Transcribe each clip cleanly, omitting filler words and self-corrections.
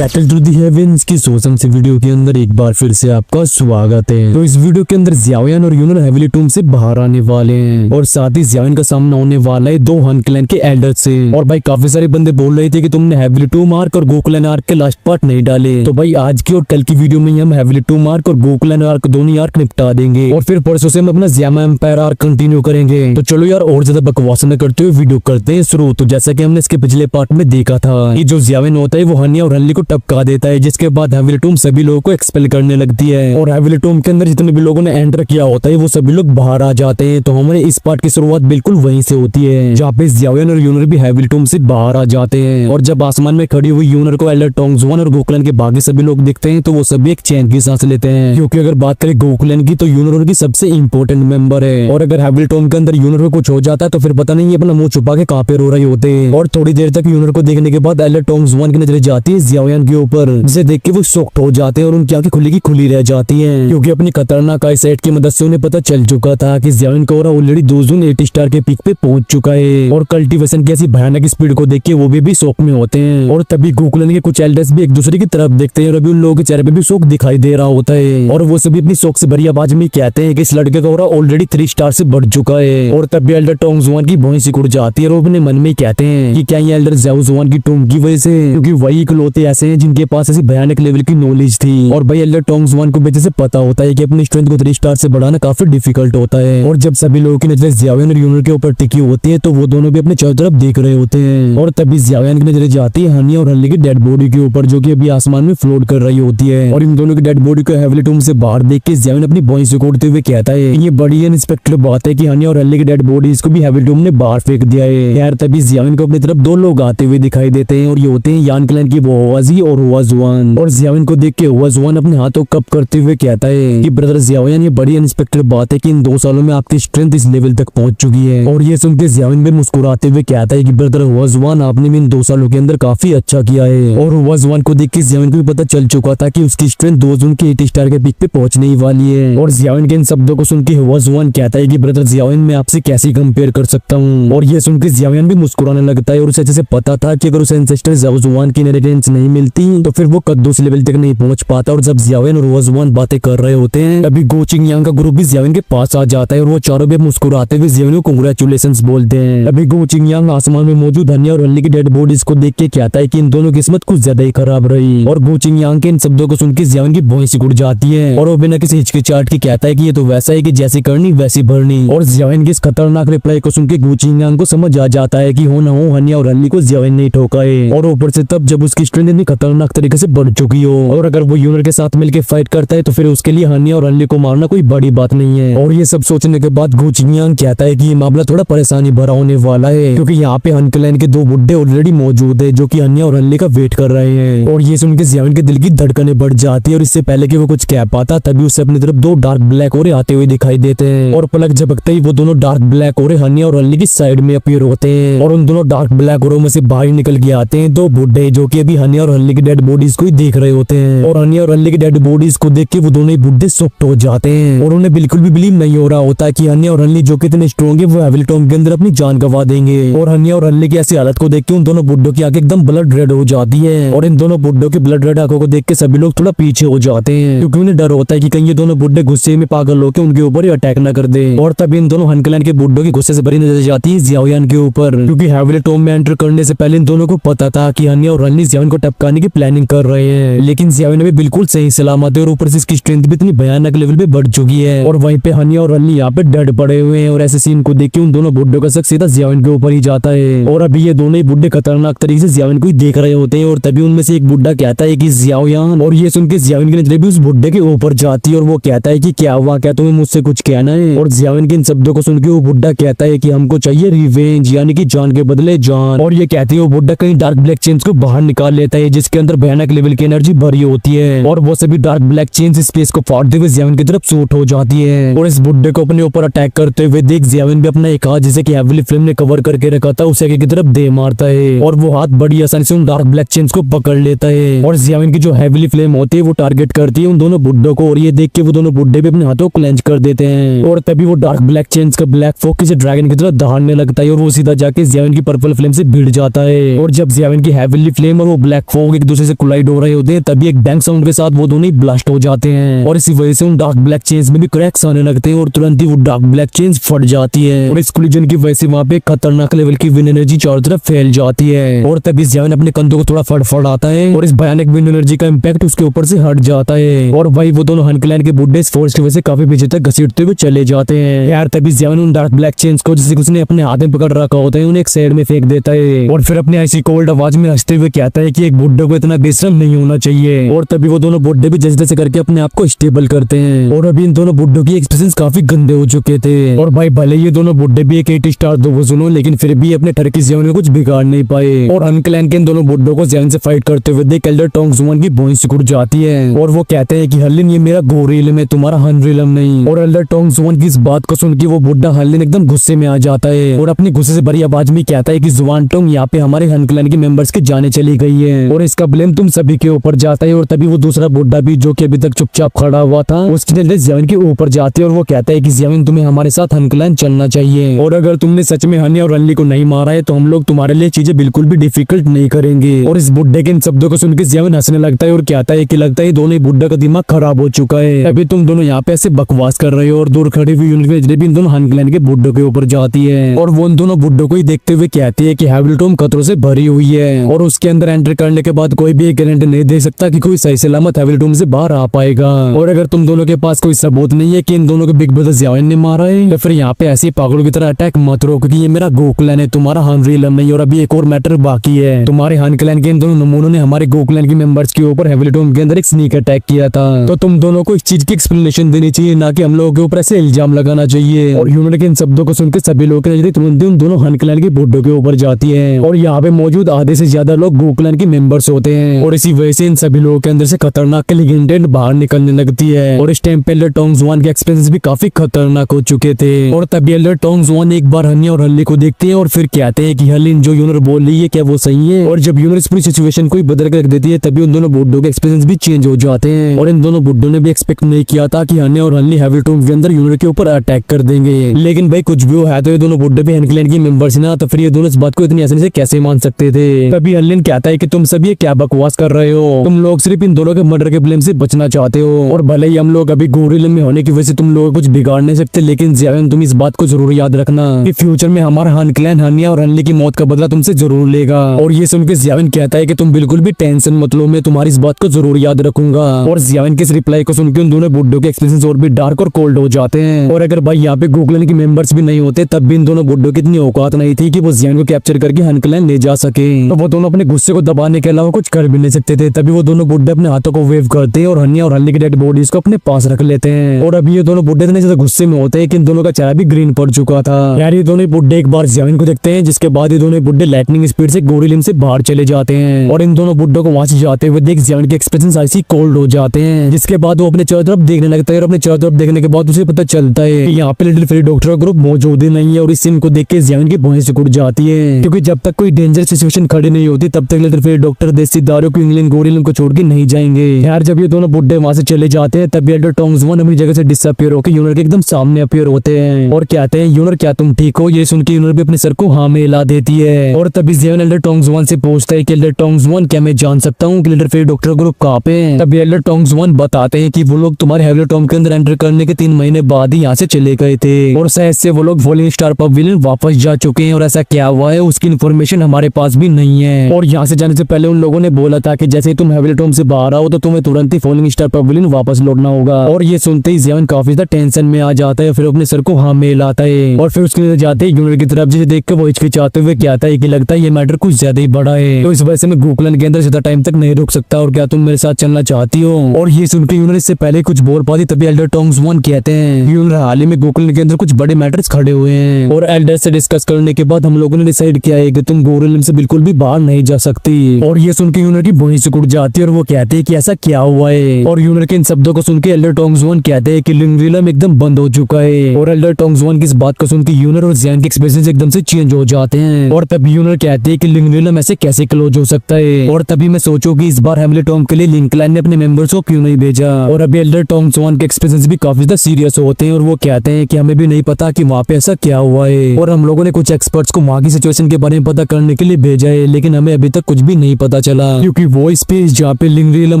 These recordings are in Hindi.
बैटल टू दी हेवेंस की सोसम से वीडियो के अंदर एक बार फिर से आपका स्वागत है। तो इस वीडियो के अंदर ज़ियाओयान और यूनर हेविली टूम से बाहर आने वाले हैं और साथ ही ज़ियाओयान का सामना होने वाला है दो हन क्लैन के एल्डर से। और भाई काफी सारे बंदे बोल रहे थे कि तुमने हेविली टूम आर्क और गोकुलन आर्क के लास्ट पार्ट नहीं डाले, तो भाई आज की और कल की वीडियो में हम हेविली टूम आर्क और गोकुलन आर्क दोनों आर्क निपटा देंगे और फिर परसों से हम अपना ज़ियामा एम्पायर आर्क कंटिन्यू करेंगे। तो चलो यार और ज्यादा बकवास न करते हुए वीडियो करते हैं शुरू। तो जैसा कि हमने इसके पिछले पार्ट में देखा था कि जो ज़ियाओयान होता है वो हनिया और हनली को टपका देता है, जिसके बाद हेविली टूम सभी लोगों को एक्सपेल करने लगती है और हेविली टूम के अंदर जितने भी लोगों ने एंटर किया होता है वो सभी लोग बाहर आ जाते हैं। तो हमारे इस पार्ट की शुरुआत बिल्कुल वहीं से होती है जहाँ पे ज़ियाओयान और यूनर भी हेविली टूम से बाहर आ जाते हैं। और जब आसमान में खड़ी हुई यूनर को एल्डर टोंगजुआन और गोकुलन के बाकी सभी लोग दिखते हैं तो वो सभी एक चैन की सांस लेते हैं, क्योंकि अगर बात करें गोकुलन की तो यूनर उनकी सबसे इंपॉर्टेंट मेंबर है और अगर हेविली टूम के अंदर यूनर को कुछ हो जाता है तो फिर पता नहीं ये अपना मुंह छुपा के कहाँ पे रो रहे होते हैं। और थोड़ी देर तक यूनर को देखने के बाद एल्डर टोंगजुआन की नजर जाती है ज़ियाओयान के ऊपर, जिसे देख के वो शॉक्ड हो जाते हैं और उनकी आंखें खुली की खुली रह जाती हैं, क्योंकि अपनी खतरनाक आई साइट की मदद से उन्हें पता चल चुका था कि ज़ियाओयान का ऑरा ऑलरेडी 2 जून 8 स्टार के पीक पे पहुंच चुका है। और कल्टीवेशन की ऐसी भयानक स्पीड को देख के वो भी शौक में होते हैं। और तभी गोकुलन के कुछ एल्डर्स भी एक दूसरे की तरफ देखते हैं और अभी उन लोगों के चेहरे पे भी शौक दिखाई दे रहा होता है और वो सभी अपनी शौक से भरी आवाज में कहते हैं कि इस लड़के का ऑरा ऑलरेडी 3 स्टार से बढ़ चुका है। और तभी एल्डर टोंगजुआन की भौहें सिकुड़ जाती है और वो अपने मन में कहते हैं कि क्या ये एल्डर ज़ियाओजुआन की टूम की वजह से, क्योंकि वही इकलौते ऐसे हैं जिनके पास ऐसी भयानक लेवल की नॉलेज थी। और भाई एल्डर टोंगजुआन को बेहतर से पता होता है कि अपनी स्ट्रेंथ को 3 स्टार से बढ़ाना काफी डिफिकल्ट होता है। और जब सभी लोगों की नजरें ज़ियाओयान और यूनर के ऊपर टिकी होती है तो वो दोनों भी अपने चारों तरफ देख रहे होते हैं। और तभी ज़ियाओयान की नजरें जाती है हनी और हनली की डेड बॉडी के ऊपर, जो कि अभी आसमान में फ्लोट कर रही होती है। और इन दोनों की डेड बॉडी को हेविली टूम से बाहर देख के ज़ियाओयान अपनी भौहें सिकोड़ते हुए कहता है ये बड़ी अनएक्सपेक्टेड बात है कि हनी और हनली की डेड बॉडी को भी हेविली टूम ने बाहर फेंक दिया है। यार तभी ज़ियाओयान को अपनी तरफ 2 लोग आते हुए दिखाई देते हैं और ये होते हैं यान क्लैन की हुआजी और हुआजुआन। और ज़ियाओयान को देख के हुआजुआन अपने हाथों कप करते हुए कहता है कि ब्रदर ज़ियाओयान ये बड़ी अनएक्सपेक्टेड बात है कि इन 2 सालों में आपकी स्ट्रेंथ इस लेवल तक पहुंच चुकी है। और ये सुन के ज़ियाओयान भी मुस्कुराते हुए कहता है कि ब्रदर हुआजुआन आपने भी इन 2 सालों के अंदर काफी अच्छा किया है। और हुआजुआन को देख के ज़ियाओयान को भी पता चल चुका था कि उसकी स्ट्रेंथ 2 जून के 8 स्टार के पीक पे पहुंचने ही वाली है। और ज़ियाओयान के इन शब्दों को सुन के हुआजुआन कहता है कि ब्रदर ज़ियाओयान मैं आपसे कैसे कंपेयर कर सकता हूँ। और ये सुन के ज़ियाओयान भी मुस्कुराने लगता है और उसे अच्छे से पता था कि अगर उसे एंसेस्टर ज़ियाओजुआन की इनहेरिटेंस नहीं मिलती तो फिर वो कद उस लेवल तक नहीं पहुंच पाता। और जब ज़ियाओयान और हुआजुआन बातें कर रहे होते हैं तभी गो चिंगयांग का ग्रुप भी ज़ियाओयान के पास आ जाता है और वो चारों भी मुस्कुराते हुए ज़ियाओयान को कांग्रेचुलेशंस बोलते हैं। अभी गो चिंगयांग आसमान में मौजूद हनिया और हनली की डेड बॉडीज को देख के कहता है कि इन दोनों की किस्मत कुछ ज्यादा ही खराब रही। और गो चिंगयांग के इन शब्दों को सुन के ज़ियाओयान की भौहें सिकुड़ जाती है और वो बिना किसी हिचकिचाहट के कहता है कि ये तो वैसा है कि जैसी करनी वैसी भरनी। और ज़ियाओयान की इस खतरनाक रिप्लाई को सुन के गो चिंगयांग को समझ आ जाता है कि हो ना हो हनिया और हनली को ज़ियाओयान ने ठोका है और ऊपर से तब जब उसकी स्ट्रेंथ इतनी खतरनाक तरीके से बढ़ चुकी हो। और अगर वो यूनर के साथ मिलकर फाइट करता है तो फिर उसके लिए हनिया और हनली को मारना कोई बड़ी बात नहीं है। और ये सब सोचने के बाद गो चिंगयांग कहता है कि ये मामला थोड़ा परेशानी भरा होने वाला है, क्योंकि यहाँ पे हन क्लैन के 2 बुड्ढे ऑलरेडी मौजूद है जो कि हनिया और हनली का वेट कर रहे हैं। और ये सुन के ज़ियाओयान के दिल की धड़कनें बढ़ जाती है और इससे पहले कि वो कुछ कह पाता तभी उससे अपनी तरफ 2 डार्क ब्लैक ओरे आते हुए दिखाई देते हैं और पलक झपकते ही वो दोनों डार्क ब्लैक ओरे हनिया और हनली की साइड में अपीयर होते हैं। और उन दोनों डार्क ब्लैक ओरों में से बाहर निकल के आते हैं 2 बुड्ढे जो कि अभी हनिया और हनली की डेड बॉडीज को ही देख रहे होते हैं। और हनिया और हनली की डेड बॉडीज को देख के वो दोनों ही बुड्ढे शॉक्ड हो जाते हैं और उन्हें बिल्कुल भी बिलीव नहीं हो रहा होता कि हनिया और हनली जो कि इतने स्ट्रॉन्ग है वो हेविली टूम के अंदर अपनी जान गंवा देंगे। और हनिया और हनली की ऐसी हालत को देख के उन दोनों बुड्ढों की आंखें एकदम ब्लड रेड हो जाती है और इन दोनों बुड्ढों की ब्लड रेड आंखों को देख के सभी लोग थोड़ा पीछे हो जाते हैं, क्योंकि उन्हें डर होता है कि कहीं ये दोनों बुड्ढे गुस्से में पागल होकर उनके ऊपर ही अटैक न कर दे। और तभी इन दोनों हन क्लैन के बुड्ढों की गुस्से से भरी नजर जाती है ज़ियाओयान के ऊपर, क्योंकि हेविली टूम में एंटर करने से पहले इन दोनों को पता था कि हनिया और हनली ज़ियाओयान को टपकाने की प्लानिंग कर रहे हैं। लेकिन ज़ियाओयान भी बिल्कुल सही सलामत है और ऊपर से इसकी स्ट्रेंथ भी इतनी भयानक लेवल पे बढ़ चुकी है और वहीं पे हनिया और हनली यहाँ पे डेड पड़े हुए हैं। और ऐसे सीन को देख के उन दोनों बुड्ढों का शक सीधा ज़ियाओयान के ऊपर ही जाता है और अभी ये दोनों ही बुड्ढे खतरनाक तरीके से ज़ियाओयान को ही देख रहे होते हैं। और तभी उनमें से एक बुड्ढा कहता है कि ज़ियाओयान, और ये सुन के ज़ियाओयान की नजरें भी उस बुड्ढे के ऊपर जाती है और वो कहता है कि क्या हुआ, क्या तुम्हें मुझसे कुछ कहना है। और ज़ियाओयान के इन शब्दों को सुन के वो बुड्ढा कहता है कि हमको चाहिए रिवेंज, यानी कि जान के बदले जान। और ये कहते हैं वो बुड्ढा कहीं डार्क ब्लैक चेन्स को बाहर निकाल लेता है जिसके अंदर भयानक लेवल की एनर्जी भरी होती है और वो सभी डार्क ब्लैक चेन्स स्पेस को फाड़ते हुए ज़ियाओयान की तरफ शूट हो जाती है। और इस बुड्ढे को अपने ऊपर अटैक करते हुए देख ज़ियाओयान भी अपना एक हाथ जिसे कि हेविली फ्लेम ने कवर करके रखा था उसे आगे की तरफ दे मारता है और वो हाथ बड़ी आसानी से उन डार्क ब्लैक चेन्स को पकड़ लेता है। और ज़ियाओयान की जो हेविली फ्लेम होती है वो टारगेट करती है उन दोनों बुड्ढों को और ये देख के वो दोनों बुड्ढे भी अपने हाथों को क्लेंच कर देते हैं। और तभी वो डार्क ब्लैक चेन्स का ब्लैक फोक किसी ड्रैगन की तरह दहाड़ने लगता है और वो सीधा जाके ज़ियाओयान की पर्पल फ्लेम से भिड़ जाता है। और जब ज़ियाओयान की हेविली फ्लेम और वो ब्लैक फोक लोग एक दूसरे से कोलाइड हो रहे होते हैं, तभी एक बैंग साउंड के साथ वो दोनों ब्लास्ट हो जाते हैं और इसी वजह से उन डार्क ब्लैक चेन्स में भी क्रैक्स आने लगते हैं और तुरंत ही वो डार्क ब्लैक चेन्स फट जाती है और इस कोलिजन की वजह से वहाँ पे खतरनाक लेवल की विन एनर्जी चारों तरफ फैल जाती है और तभी ज़ियान अपने कंधों को थोड़ा फड़फड़ाता है और इस भयानक विन एनर्जी का इम्पैक्ट उसके ऊपर से हट जाता है और भाई वो दोनों हन क्लैन के बुड्ढे इस फोर्स की वजह से काफी पीछे तक घसीटते हुए चले जाते हैं यार। तभी ज़ियान उन डार्क ब्लैक चेन्स को जिसे उसने अपने हाथ में पकड़ रखा होता है उन्हें एक साइड में फेंक देता है और फिर अपने ऐसी कोल्ड आवाज में हंसते हुए कहता है कि एक बुड्ढे को इतना बेशरम नहीं होना चाहिए और तभी वो दोनों बुड्ढे भी जैसे तैसे करके अपने आप को स्टेबल करते हैं और अभी इन दोनों बुड्ढों की एक्सप्रेशन काफी गंदे हो चुके थे और भाई भले ये दोनों बुड्ढे भी एक 8 स्टार दो सुनो लेकिन फिर भी अपने ठरकी ज़ियान में कुछ बिगाड़ नहीं पाए और हन क्लैन के इन दोनों बुड्ढों को ज़ियान से फाइट करते हुए देख एल्डर टोंग जुआन की भौं सिकुड़ जाती है और वो कहते हैं कि हर्लिन ये मेरा गोर इल्म है तुम्हारा हन इल्म नहीं। और एल्डर टोंग जुआन की इस बात को सुन के वो बुड्ढा हर्लिन एकदम गुस्से में आ जाता है और अपनी गुस्से से भरी आवाज में कहता है कि जुआन टोंग यहाँ पे हमारे हन क्लैन के मेंबर्स के जाने चली गई है और इसका ब्लेम तुम सभी के ऊपर जाता है और तभी वो दूसरा बुड्ढा भी जो कि अभी तक चुपचाप खड़ा हुआ था उसकी नजर ज़ियान के ऊपर जाती है और वो कहता है कि ज़ियान तुम्हें हमारे साथ हन क्लैन चलना चाहिए और अगर तुमने सच में हनी और रनली को नहीं मारा है तो हम लोग तुम्हारे लिए चीजें बिल्कुल भी डिफिकल्ट नहीं करेंगे। और इस बुड्ढे के इन शब्दों को सुनकर ज़ियान हंसने लगता है और कहता है कि लगता है दोनों बुड्ढा का दिमाग खराब हो चुका है, अभी तुम दोनों यहाँ पे ऐसे बकवास कर रहे हो। और दूर खड़ी हुई यूनिवर्सिटी भी इन दोनों हन क्लैन के बुड्ढों के ऊपर जाती है और वो उन दोनों बुड्ढों को ही देखते हुए कहती है कि हैविलटॉन खतरों से भरी हुई है और उसके अंदर एंटर करने के बाद कोई भी एक गारंटी नहीं दे सकता कि कोई सही सलामत हैविलटॉन से बाहर आ पाएगा। और अगर तुम दोनों के पास कोई सबूत नहीं है कि इन दोनों को बिग ब्रदर ज़ियान ने मारा है तो फिर यहाँ पे ऐसे पागलों की तरह अटैक मत रो क्योंकि ये मेरा गो क्लैन है, तुम्हारा हन इल्म नहीं। और अभी एक और मैटर बाकी है, तुम्हारे हन क्लैन के इन दोनों नमूनों ने हमारे गो क्लैन के मेंबर्स के ऊपर हैविलटॉन के अंदर एक स्नीक अटैक किया था, तो तुम दोनों को इस चीज की एक्सप्लेनेशन देनी चाहिए, ना कि हम लोगों के ऊपर ऐसे इल्जाम लगाना चाहिए। और यूनिट के इन शब्दों को सुनकर सभी लोगों की नजरें तुरंत उन दोनों हन क्लैन के बुड्ढों के ऊपर जाती है और यहाँ पे मौजूद आधे से ज्यादा लोग गो क्लैन के मेंबर्स होते हैं और इसी वजह से इन सभी लोगों के अंदर से खतरनाक लिगेंडेंट बाहर निकलने लगती है और इस टाइम पे एल्डर टोंग जुआन के एक्सपीरियंस भी काफी खतरनाक हो चुके थे। और तभी एल्डर टोंग जुआन एक बार हनी और हल्ली को देखते हैं और फिर कहते हैं कि हर्लिन जो यूनर बोल रही है क्या वो सही है। और जब यूनर इस पूरी सिचुएशन को बदल कर रख देती है तभी उन दोनों बुड्ढों के एक्सपीरियंस भी चेंज हो जाते हैं और इन दोनों बुड्ढों ने भी एक्सपेक्ट नहीं किया था कि हनी और हल्ली हैविलटॉन के अंदर यूनर के ऊपर अटैक कर देंगे। लेकिन भाई कुछ भी हो है तो ये दोनों बुड्ढे भी हन क्लैन के मेंबर्स ना, तो फिर ये दोनों इस बात को इतनी आसानी से कैसे मान सकते थे। तभी हर्लिन कहता है कि तुम सभी क्या बकवास कर रहे हो, तुम लोग सिर्फ इन दोनों के मर्डर के ब्लेम से बचना चाहते हो और भले ही हम लोग अभी गोरिल्ला में होने की वजह से तुम लोग कुछ बिगाड़ नहीं सकते, लेकिन ज़ियान तुम इस बात को जरूर याद रखना कि फ्यूचर में हमारा हन क्लैन हनिया और हनली की मौत का बदला तुमसे जरूर लेगा। और ये सुनकर ज़ियान कहता है कि तुम बिल्कुल भी टेंशन मत लो, मैं तुम्हारी इस बात को जरूर याद रखूंगा। और ज़ियान के इस रिप्लाई को सुनकर उन दोनों बुड्ढों के एक्सप्रेशंस और भी डार्क और कोल्ड हो जाते हैं। और अगर भाई यहाँ पे गो क्लैन के मेंबर्स भी नहीं होते तब भी इन दोनों बुड्ढों की इतनी औकात नहीं थी कि वो ज़ियान को कैप्चर करके हन क्लैन ले जा सके, तो वो दोनों अपने गुस्से को दबाने के अलावा कुछ कर भी नहीं सकते थे। तभी वो दोनों बुड्ढे अपने हाथों को वेव करते हैं और हनिया और हल्ली की डेड बॉडीज को अपने पास रख लेते हैं। और अभी ये दोनों बुड्ढे इतने ज्यादा गुस्से में होते हैं कि इन दोनों का चेहरा भी ग्रीन पड़ चुका था। यार ये दोनों बुड्ढे एक बार ज़ियान को देखते हैं जिसके बाद ये दोनों बुड्ढे लाइटनिंग स्पीड से गोरिल्ला से बाहर चले जाते हैं और इन दोनों बुड्ढों को वहां से जाते हुए देख ज़ियान के एक्सप्रेशंस ऐसी कोल्ड हो जाते हैं, जिसके बाद वो अपने चारों तरफ देखने लगता है और अपने चारों तरफ देखने के बाद उसे पता चलता है कि यहाँ पे लिटिल फेरी डॉक्टर ग्रुप मौजूद ही नहीं है। और इस सीन को देख के ज़ियान की भौहें सिकुड़ जाती है क्योंकि जब तक कोई डेंजर सिचुएशन खड़ी नहीं होती तब तक लिटिल फेरी डॉक्टर देसी दारू को इंग्लैंड गोरिल्ला को छोड़ के नहीं जाएंगे। यार जब ये दोनों बुड्ढे वहां से चले जाते हैं तब एल्डर टोंग जुआन अपनी जगह से डिसअपीयर होकर यूनर के एकदम सामने अपीयर होते हैं और कहते हैं यूनर क्या तुम ठीक हो। ये सुन के यूनर भी अपने सर को हाँ में हिला देती है और तभी ज़ियान एल्डर टोंग जुआन से पूछता है कि एल्डर टोंग जुआन क्या मैं जान सकता हूँ कि लिटिल फेरी डॉक्टर ग्रुप कहाँ पे है। तभी एल्डर टोंग जुआन बताते हैं कि वो लोग तुम्हारे हैविलटॉन के अंदर एंटर करने के 3 महीने बाद ही यहाँ से चले गए थे और शायद से वो लोग फॉलिंग स्टार पवेलियन वापस जा चुके हैं और ऐसा क्या हुआ है उसकी इन्फॉर्मेशन हमारे पास भी नहीं है। और यहाँ से जाने से पहले उन लोगों ने बोला था कि जैसे ही तुम हैविलटॉन से बाहर आओ तो तुम्हें तुरंत ही फॉलिंग स्टार पवेलियन वापस लौटना होगा। और ये सुनते ही ज़ियान काफी ज्यादा टेंशन में आ जाता है, फिर अपने सर को हाँ में हिलाता है और फिर उसके जाते ही यूनर की तरफ जिसे देख कर वो हिचकिचाते हुए कहता है कि लगता है ये मैटर कुछ ज्यादा ही बड़ा है, तो इस वजह से मैं गो क्लैन के अंदर ज्यादा टाइम तक नहीं रुक सकता और क्या तुम मेरे साथ चलना चाहती हो। और ये सुनकर यूनर इससे पहले कुछ बोल पाती तभी एल्डर टोंग जुआन कहते हैं यूनर हाल ही में गो क्लैन के अंदर कुछ बड़े मैटर्स खड़े हुए हैं और एल्डर से डिस्कस करने के बाद हम लोगों ने डिसाइड किया है कि तुम गोरिल्ला से बिल्कुल भी बाहर नहीं जा सकती। और ये सुनकर यूनर की भौहें सिकुड़ जाती है और वो कहते हैं कि ऐसा क्या हुआ है। और यूनर के इन शब्दों को सुनकर एल्डर टोंग जुआन कहते हैं कि लिंगरिलम एकदम बंद हो चुका है। और एल्डर टोंग जुआन की इस बात को सुनकर यूनर और ज़ियान के एक्सप्रेशंस एकदम से चेंज हो जाते हैं और तभी यूनर कहते हैं कि लिंगरिलम ऐसे कैसे क्लोज हो सकता है। और तभी मैं सोचूं कि इस बार हैविलटॉन के लिए लिंकलाइन ने अपने मेंबर्स को क्यों नहीं भेजा। और अभी एल्डर टोंग जुआन के एक्सप्रेशंस भी काफी ज्यादा सीरियस होते हैं और वो कहते हैं कि हमें भी नहीं पता कि वहाँ पे ऐसा क्या हुआ है और हम लोगों ने कुछ एक्सपर्ट्स को वहाँ की सिचुएशन के बारे में पता करने के लिए भेजा है, लेकिन हमें अभी तक कुछ भी नहीं पता पता चला, क्योंकि वो स्पेस जहाँ पे लिंग रियलम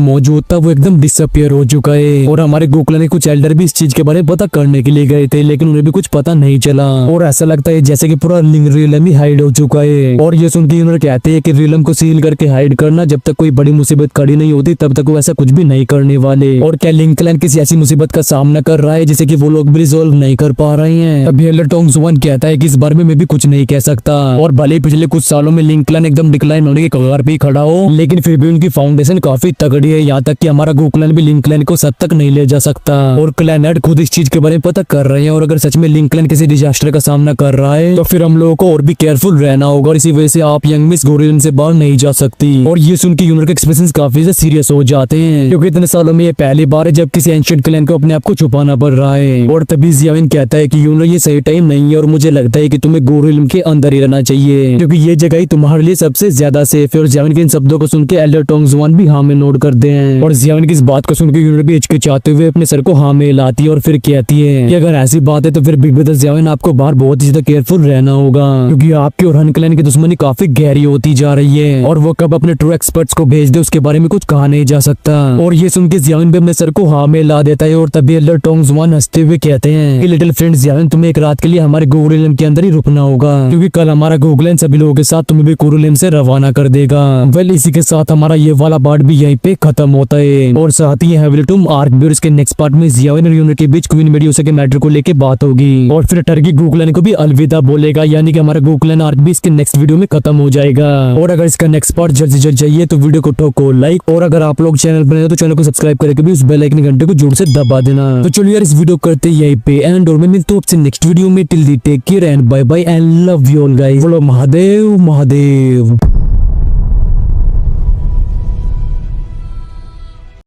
मौजूद था वो एकदम डिसअपियर हो चुका है। और हमारे गोकुला ने कुछ एल्डर भी इस चीज के बारे में पता करने के लिए गए थे, लेकिन उन्हें भी कुछ पता नहीं चला। और ऐसा लगता है जैसे कि पूरा लिंग रियलम ही हाइड हो चुका है। और ये सुन के यूनर कहते हैं कि रियलम को सील करके हाइड करना, जब तक कोई बड़ी मुसीबत खड़ी नहीं होती तब तक वो ऐसा कुछ भी नहीं करने वाले। और क्या लिंक क्लैन किसी ऐसी मुसीबत का सामना कर रहा है जिसे कि वो लोग भी रिजोल्व नहीं कर पा रहे हैं? अभी एल्डर टोंग जुआन कहता है कि इस बारे में मैं भी कुछ नहीं कह सकता। और भले ही पिछले कुछ सालों में लिंक क्लैन एकदम डिक्लाइन होने के कगार पे ही खड़ा हो, लेकिन फिर भी उनकी फाउंडेशन काफी तगड़ी है, यहाँ तक कि हमारा गोकुलन भी लिंक क्लैन को सद तक नहीं ले जा सकता। और क्लैन हेड खुद इस चीज के बारे में पता कर रहे हैं। और अगर सच में लिंक क्लैन किसी डिजास्टर का सामना कर रहा है तो फिर हम लोगों को और भी केयरफुल रहना होगा। और इसी वजह से आप यंग मिस गोरिलन से बाहर नहीं जा सकती। और ये सुन के यूनर के एक्सप्रेशन काफी से सीरियस हो जाते हैं, क्योंकि इतने सालों में ये पहली बार है जब किसी एंशिएंट क्लैन को अपने आप को छुपाना पड़ रहा है। और तभी जियाविन कहता है कि यूनर ये सही टाइम नहीं है और मुझे लगता है कि तुम्हें गोरिलन के अंदर ही रहना चाहिए, क्योंकि ये जगह ही तुम्हारे लिए सबसे ज्यादा सेफ है। और जियाविन के इन शब्दों को सुन के एल्डर टोंग जुआन भी हाँ में नोट करते हैं। और जियाविन की इस बात को सुन के यूनर भी हिचकिचाते हुए अपने सर को हाँ में लाती है और फिर कहती है कि अगर ऐसी बात है तो फिर बिग ब्रदर जियाविन आपको बाहर बहुत ही ज्यादा केयरफुल रहना होगा, क्योंकि आपकी और हन क्लैन की दुश्मनी काफी गहरी होती जा रही है। और वो कब अपने ट्रू एक्सपर्ट्स को भेज दे उसके बारे में कुछ कहा नहीं जा सकता। और ये सुन के जियाविन भी अपने सर को हाँ में ला देता है। और तभी एल्डर टोंग जुआन हंसते हुए कहते हैं कि लिटिल फ्रेंड जियाविन, तुम्हें एक रात के लिए हमारे गोकुलम के अंदर ही रुकना होगा, क्योंकि कल हमारा गोकुलम सभी लोगों के साथ तुम्हें भी गोकुलम से रवाना कर देगा। वेल, इसी के साथ हमारा ये वाला पार्ट भी यहीं पे खत्म होता है। और साथ ही हेविलिटूम आर्क भी, और इसके नेक्स्ट पार्ट में जियाविन और यूनर के बीच क्वीन मेड्यूसा के मैटर को लेके बात होगी। और फिर टर्की गोकुलन को भी अलविदा बोलेगा, यानी कि हमारा गोकुलन आर्क भी इसके नेक्स्ट वीडियो में खत्म हो जाएगा। और अगर इसका नेक्स्ट पार्ट जल्द से जल्द चाहिए तो वीडियो को ठोको लाइक, और अगर आप लोग चैनल पर नए हो तो चैनल को सब्सक्राइब करके भी उस बेल आइकन घंटे को जोर से दबा देना। तो चलिए यार, इस वीडियो करते यहीं पे एंड, और मैं मिलता हूं आपसे नेक्स्ट वीडियो में। Till then take care and bye bye and love you all guys. बोलो महादेव महादेव।